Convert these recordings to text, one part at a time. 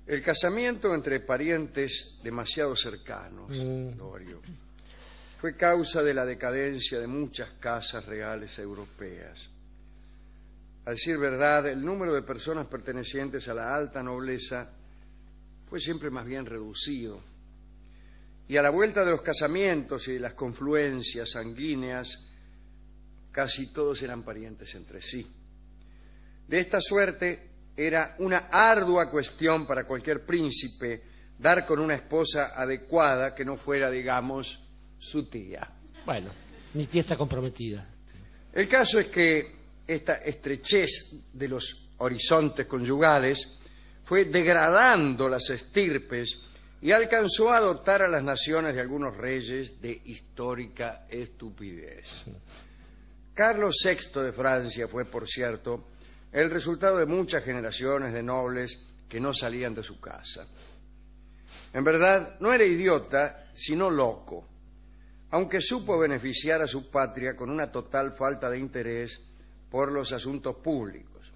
El casamiento entre parientes demasiado cercanos, Dorio, fue causa de la decadencia de muchas casas reales europeas. A decir verdad, el número de personas pertenecientes a la alta nobleza fue siempre más bien reducido. Y a la vuelta de los casamientos y de las confluencias sanguíneas, casi todos eran parientes entre sí. De esta suerte, era una ardua cuestión para cualquier príncipe dar con una esposa adecuada que no fuera, digamos, su tía. Bueno, mi tía está comprometida. El caso es que esta estrechez de los horizontes conyugales fue degradando las estirpes y alcanzó a dotar a las naciones de algunos reyes de histórica estupidez. Carlos VI de Francia fue, por cierto, el resultado de muchas generaciones de nobles que no salían de su casa. En verdad, no era idiota, sino loco, aunque supo beneficiar a su patria con una total falta de interés por los asuntos públicos.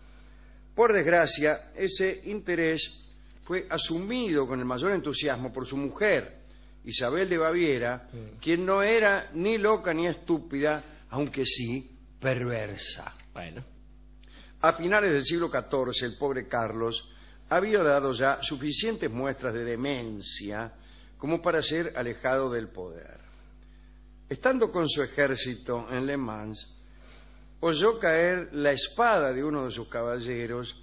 Por desgracia, ese interés fue asumido con el mayor entusiasmo por su mujer, Isabel de Baviera, quien no era ni loca ni estúpida, aunque sí perversa. Bueno. A finales del siglo XIV, el pobre Carlos había dado ya suficientes muestras de demencia como para ser alejado del poder. Estando con su ejército en Le Mans, oyó caer la espada de uno de sus caballeros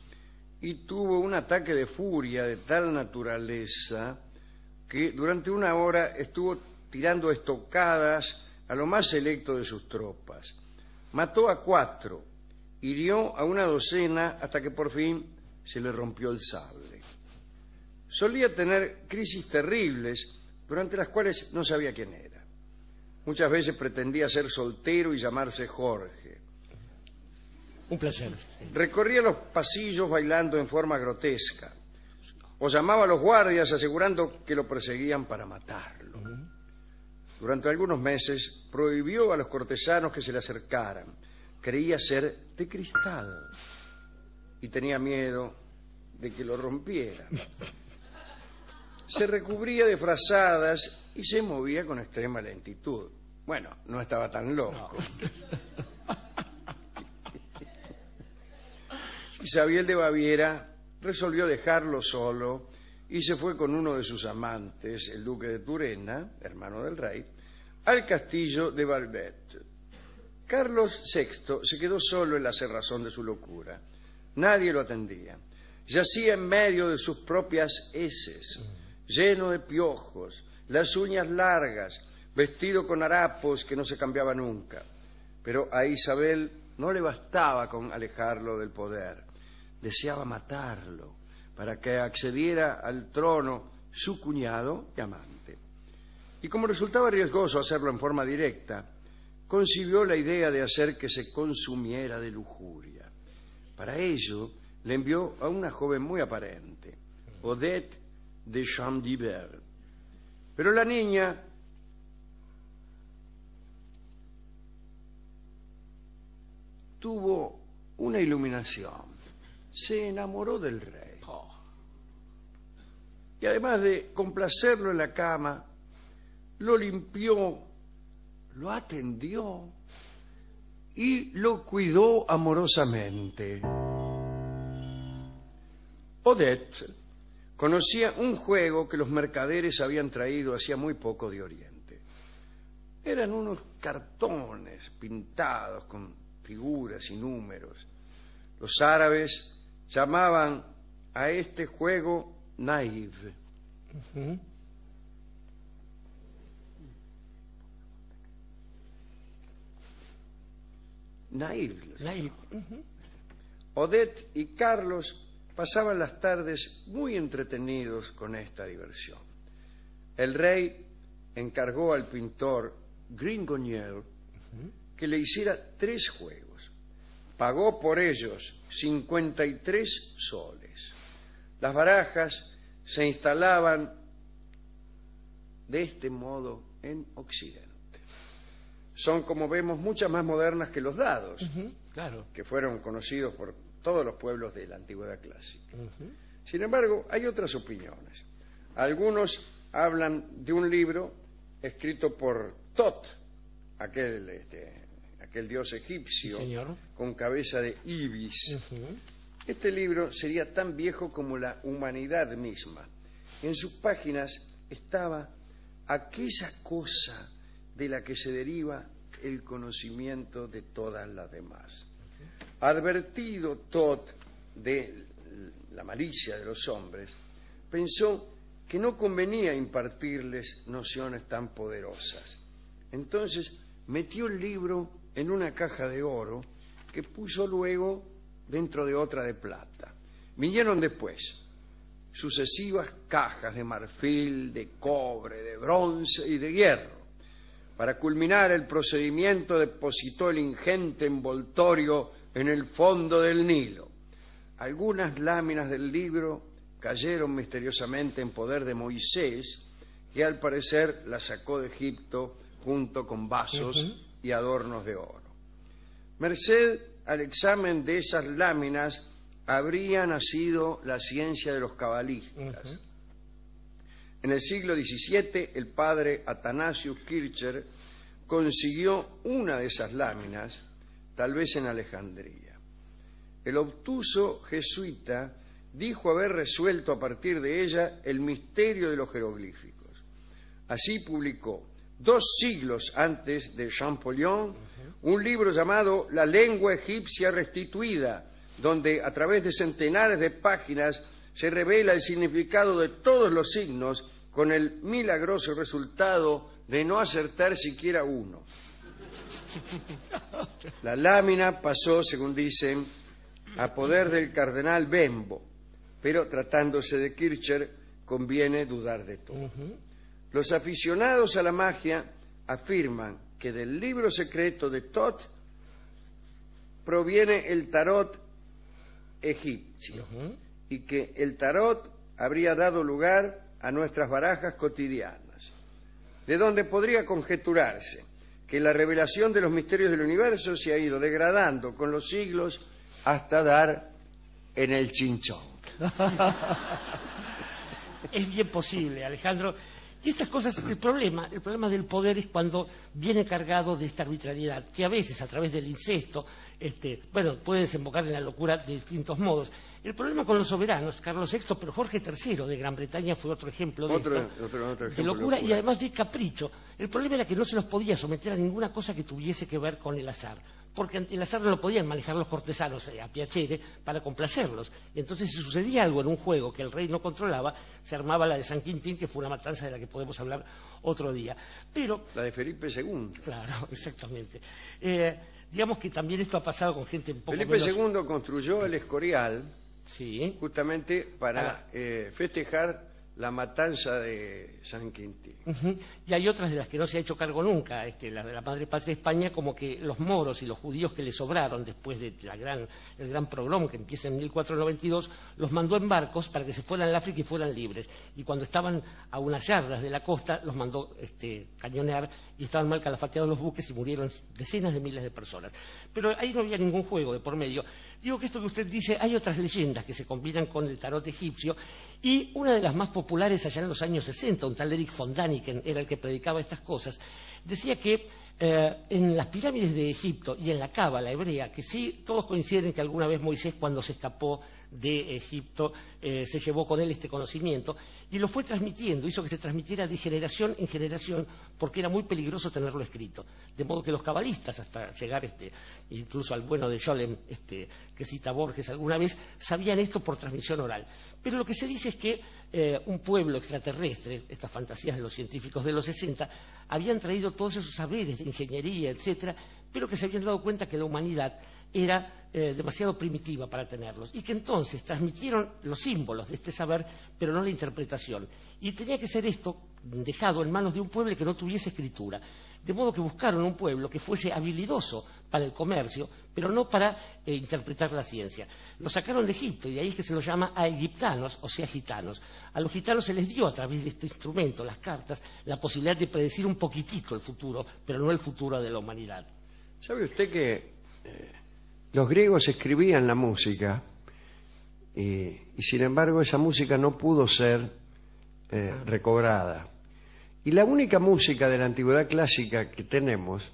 y tuvo un ataque de furia de tal naturaleza que durante una hora estuvo tirando estocadas a lo más selecto de sus tropas. Mató a 4, hirió a una docena hasta que por fin se le rompió el sable. Solía tener crisis terribles durante las cuales no sabía quién era. Muchas veces pretendía ser soltero y llamarse Jorge. Un placer. Recorría los pasillos bailando en forma grotesca o llamaba a los guardias asegurando que lo perseguían para matarlo. Durante algunos meses prohibió a los cortesanos que se le acercaran. Creía ser de cristal y tenía miedo de que lo rompieran. Se recubría de frazadas y se movía con extrema lentitud. Bueno, no estaba tan loco. No. Isabel de Baviera resolvió dejarlo solo y se fue con uno de sus amantes, el duque de Turena, hermano del rey, al castillo de Barbette. Carlos VI se quedó solo en la cerrazón de su locura. Nadie lo atendía. Yacía en medio de sus propias heces, lleno de piojos, las uñas largas, vestido con harapos que no se cambiaba nunca. Pero a Isabel no le bastaba con alejarlo del poder. Deseaba matarlo para que accediera al trono su cuñado y amante. Y como resultaba riesgoso hacerlo en forma directa, concibió la idea de hacer que se consumiera de lujuria. Para ello, le envió a una joven muy aparente, Odette de Champdivers. Pero la niña tuvo una iluminación. Se enamoró del rey. Y además de complacerlo en la cama, lo limpió, lo atendió y lo cuidó amorosamente. Odette conocía un juego que los mercaderes habían traído hacía muy poco de Oriente. Eran unos cartones pintados con figuras y números. Los árabes llamaban a este juego Naive. Naive. Odette y Carlos pasaban las tardes muy entretenidos con esta diversión. El rey encargó al pintor Gringonier que le hiciera 3 juegos. Pagó por ellos 53 soles. Las barajas se instalaban de este modo en Occidente. Son, como vemos, muchas más modernas que los dados, claro, que fueron conocidos por todos los pueblos de la antigüedad clásica. Sin embargo, hay otras opiniones. Algunos hablan de un libro escrito por Tot, aquel dios egipcio, Sí, señor. con cabeza de ibis. Ujú. Este libro sería tan viejo como la humanidad misma. En sus páginas estaba aquella cosa de la que se deriva el conocimiento de todas las demás. Advertido Tot de la malicia de los hombres, pensó que no convenía impartirles nociones tan poderosas. Entonces metió el libro en una caja de oro que puso luego dentro de otra de plata. Vinieron después sucesivas cajas de marfil, de cobre, de bronce y de hierro. Para culminar el procedimiento depositó el ingente envoltorio en el fondo del Nilo. Algunas láminas del libro cayeron misteriosamente en poder de Moisés, que al parecer las sacó de Egipto junto con vasos y adornos de oro. Merced al examen de esas láminas habría nacido la ciencia de los cabalistas. En el siglo XVII, el padre Athanasius Kircher consiguió una de esas láminas, tal vez en Alejandría. El obtuso jesuita dijo haber resuelto a partir de ella el misterio de los jeroglíficos. Así publicó, 2 siglos antes de Champollion, un libro llamado La lengua egipcia restituida, donde a través de centenares de páginas se revela el significado de todos los signos, con el milagroso resultado de no acertar siquiera uno. La lámina pasó, según dicen, a poder del cardenal Bembo, pero tratándose de Kircher conviene dudar de todo. Los aficionados a la magia afirman que del libro secreto de Tot proviene el tarot egipcio y que el tarot habría dado lugar a nuestras barajas cotidianas, de donde podría conjeturarse que la revelación de los misterios del universo se ha ido degradando con los siglos hasta dar en el chinchón. Es bien posible, Alejandro. Y estas cosas, el problema del poder es cuando viene cargado de esta arbitrariedad, que a veces a través del incesto, puede desembocar en la locura de distintos modos. El problema con los soberanos, Carlos VI, pero Jorge III de Gran Bretaña fue otro ejemplo de de locura y además de capricho. El problema era que no se los podía someter a ninguna cosa que tuviese que ver con el azar, porque el azar no lo podían manejar los cortesanos a piacere para complacerlos. Y entonces, si sucedía algo en un juego que el rey no controlaba, se armaba la de San Quintín, que fue una matanza de la que podemos hablar otro día. Pero la de Felipe II. Claro, exactamente. Digamos que también esto ha pasado con gente un poco Felipe II construyó el Escorial, sí, justamente para festejar la matanza de San Quintín. Y hay otras de las que no se ha hecho cargo nunca, la de la madre patria España, como que los moros y los judíos que le sobraron después de el gran pogrom que empieza en 1492, los mandó en barcos para que se fueran al África y fueran libres. Y cuando estaban a unas yardas de la costa, los mandó cañonear y estaban mal calafateados los buques y murieron decenas de miles de personas. Pero ahí no había ningún juego de por medio. Digo que esto que usted dice, hay otras leyendas que se combinan con el tarot egipcio, y una de las más populares allá en los años 60, un tal Eric von Daniken era el que predicaba estas cosas, decía que en las pirámides de Egipto y en la cábala hebrea, que sí, todos coinciden en que alguna vez Moisés, cuando se escapó de Egipto, se llevó con él este conocimiento y lo fue transmitiendo, hizo que se transmitiera de generación en generación, porque era muy peligroso tenerlo escrito. De modo que los cabalistas, hasta llegar incluso al bueno de Scholem, que cita Borges alguna vez, sabían esto por transmisión oral. Pero lo que se dice es que un pueblo extraterrestre, estas fantasías de los científicos de los 60, habían traído todos esos saberes de ingeniería, etcétera, pero que se habían dado cuenta que la humanidad era demasiado primitiva para tenerlos, y que entonces transmitieron los símbolos de este saber, pero no la interpretación. Y tenía que ser esto dejado en manos de un pueblo que no tuviese escritura. De modo que buscaron un pueblo que fuese habilidoso para el comercio, pero no para interpretar la ciencia. Lo sacaron de Egipto, y de ahí es que se los llama a egiptanos, o sea, gitanos. A los gitanos se les dio, a través de este instrumento, las cartas, la posibilidad de predecir un poquitito el futuro, pero no el futuro de la humanidad. ¿Sabe usted que los griegos escribían la música y sin embargo esa música no pudo ser recobrada. Y la única música de la antigüedad clásica que tenemos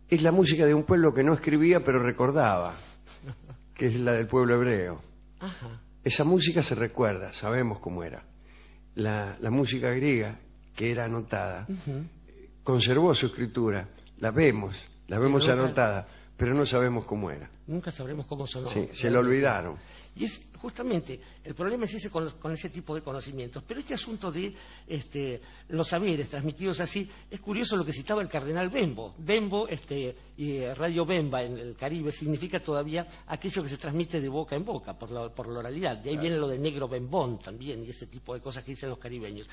es la música de un pueblo que no escribía pero recordaba, que es la del pueblo hebreo. Ajá. Esa música se recuerda, sabemos cómo era. La música griega, que era anotada, conservó su escritura, la vemos anotada, pero no sabemos cómo era. Nunca sabremos cómo sonó. Sí, se lo olvidaron. Y es justamente, el problema es ese con ese tipo de conocimientos. Pero este asunto de los saberes transmitidos así, es curioso lo que citaba el cardenal Bembo. Bembo y Radio Bemba en el Caribe significa todavía aquello que se transmite de boca en boca, por la oralidad. De ahí viene lo de negro bembón también, y ese tipo de cosas que dicen los caribeños.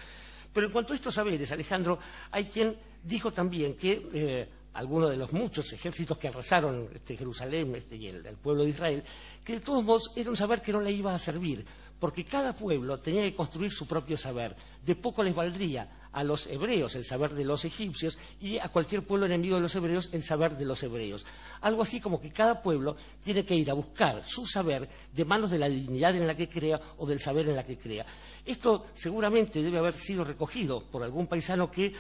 Pero en cuanto a estos saberes, Alejandro, hay quien dijo también que algunos de los muchos ejércitos que arrasaron Jerusalén y el pueblo de Israel, que de todos modos era un saber que no le iba a servir, porque cada pueblo tenía que construir su propio saber. De poco les valdría a los hebreos el saber de los egipcios y a cualquier pueblo enemigo de los hebreos el saber de los hebreos. Algo así como que cada pueblo tiene que ir a buscar su saber de manos de la divinidad en la que crea o del saber en la que crea. Esto seguramente debe haber sido recogido por algún paisano que,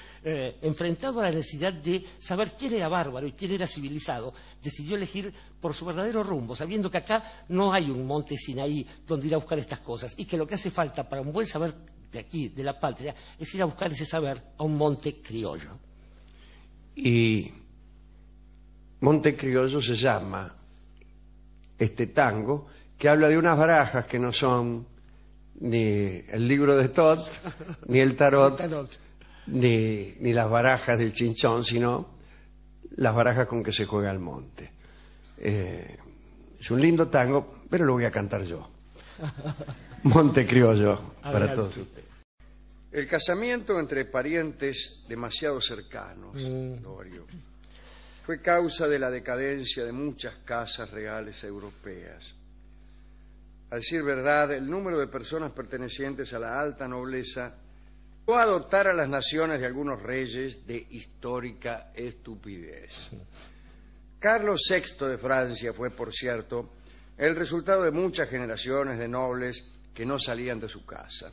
enfrentado a la necesidad de saber quién era bárbaro y quién era civilizado, decidió elegir por su verdadero rumbo, sabiendo que acá no hay un monte Sinaí donde ir a buscar estas cosas y que lo que hace falta para un buen saber de aquí, de la patria, es ir a buscar ese saber a un monte criollo. Y monte criollo se llama este tango, que habla de unas barajas que no son ni el libro de Tot, ni el tarot, ni las barajas del chinchón, sino las barajas con que se juega al monte. Es un lindo tango, pero lo voy a cantar yo. Monte criollo para todos ustedes. El casamiento entre parientes demasiado cercanos, Lorio, fue causa de la decadencia de muchas casas reales europeas. Al decir verdad, el número de personas pertenecientes a la alta nobleza fue a dotar a las naciones de algunos reyes de histórica estupidez. Carlos VI de Francia fue, por cierto, el resultado de muchas generaciones de nobles que no salían de su casa.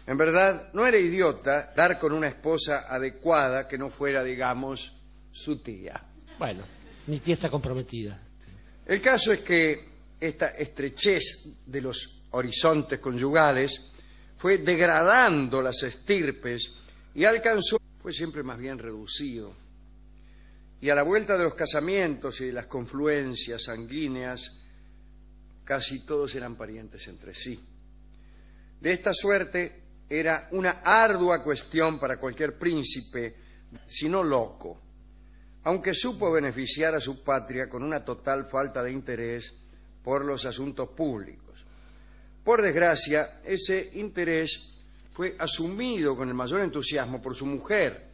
En verdad, no era idiota dar con una esposa adecuada que no fuera, digamos, su tía. Bueno, mi tía está comprometida. El caso es que esta estrechez de los horizontes conyugales fue degradando las estirpes y fue siempre más bien reducido. Y a la vuelta de los casamientos y de las confluencias sanguíneas, casi todos eran parientes entre sí. De esta suerte era una ardua cuestión para cualquier príncipe, si no loco, aunque supo beneficiar a su patria con una total falta de interés por los asuntos públicos. Por desgracia, ese interés fue asumido con el mayor entusiasmo por su mujer,